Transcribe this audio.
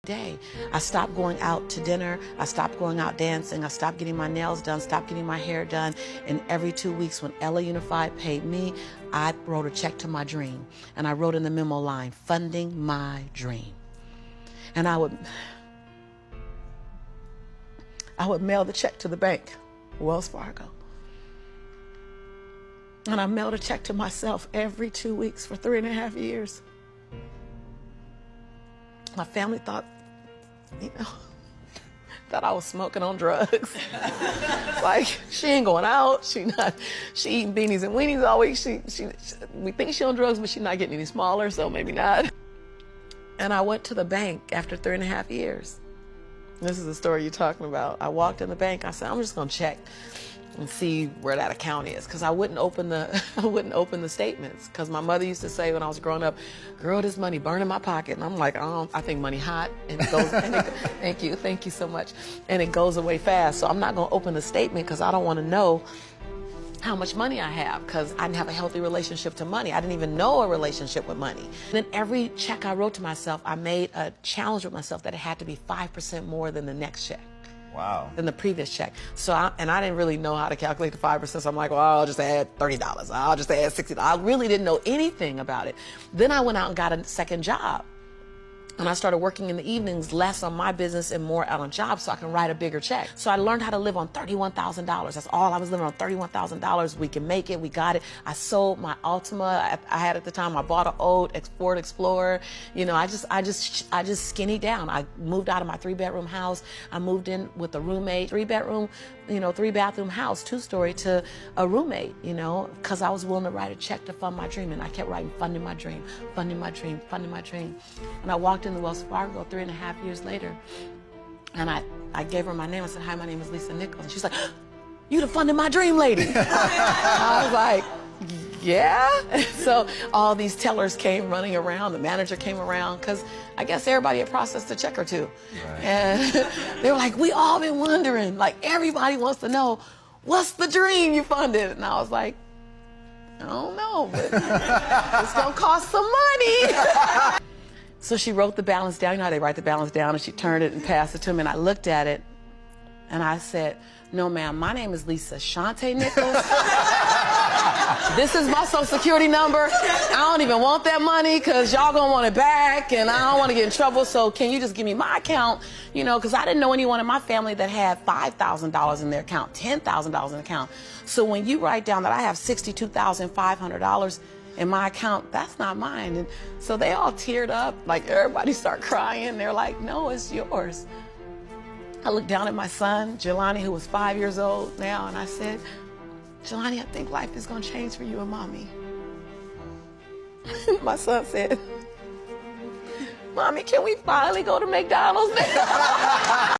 day. I stopped going out to dinner. I stopped going out dancing. I stopped getting my nails done, stopped getting my hair done. And every 2 weeks when Ella Unified paid me, I wrote a check to my dream. And I wrote in the memo line, funding my dream. And I would mail the check to the bank, Wells Fargo. And I mailed a check to myself every 2 weeks for 3.5 years. My family thought, that I was smoking on drugs. Like, she ain't going out. She eating beanies and weenies all week. We think she on drugs, but she's not getting any smaller, so maybe not. And I went to the bank after 3.5 years. This is the story you're talking about. I walked in the bank. I said, I'm just gonna check and see where that account is, because I wouldn't open the statements, because my mother used to say when I was growing up, girl, this money burning my pocket. And I'm like, I think money hot, and it goes, thank you so much, and it goes away fast. So I'm not gonna open the statement because I don't want to know how much money I have, because I didn't have a healthy relationship to money. I didn't even know a relationship with money. And then every check I wrote to myself, I made a challenge with myself that it had to be 5% more than the next check. Wow. Than the previous check. So I didn't really know how to calculate the 5%. So I'm like, well, I'll just add $30. I'll just add $60. I really didn't know anything about it. Then I went out and got a second job. And I started working in the evenings, less on my business and more out on jobs, so I can write a bigger check. So I learned how to live on $31,000. That's all I was living on, $31,000. We can make it, we got it. I sold my Altima I had at the time. I bought an old Ford Explorer. You know, I just skinnied down. I moved out of my 3-bedroom house. I moved in with a roommate, 3-bedroom, 3-bathroom house, 2-story, to a roommate, because I was willing to write a check to fund my dream. And I kept writing, funding my dream, funding my dream, funding my dream. And I walked into Wells Fargo 3.5 years later, and I gave her my name. I said, hi, my name is Lisa Nichols. And she's like, you the funding my dream lady. I was like, yeah. So all these tellers came running around. The manager came around, because I guess everybody had processed a check or two. Right. And they were like, we all been wondering, like, everybody wants to know, what's the dream you funded? And I was like, I don't know, but it's gonna cost some money. So she wrote the balance down. You know how they write the balance down, and she turned it and passed it to me, and I looked at it, and I said, no, ma'am, my name is Lisa Shante Nichols. This is my social security number. I don't even want that money, because y'all gonna want it back, and I don't want to get in trouble, so can you just give me my account? Because I didn't know anyone in my family that had $5,000 in their account, $10,000 in the account. So when you write down that I have $62,500 in my account, that's not mine. And so they all teared up, like everybody started crying. They're like, no, it's yours. I looked down at my son, Jelani, who was 5 years old now, and I said, Jelani, I think life is gonna change for you and mommy. My son said, Mommy, can we finally go to McDonald's now?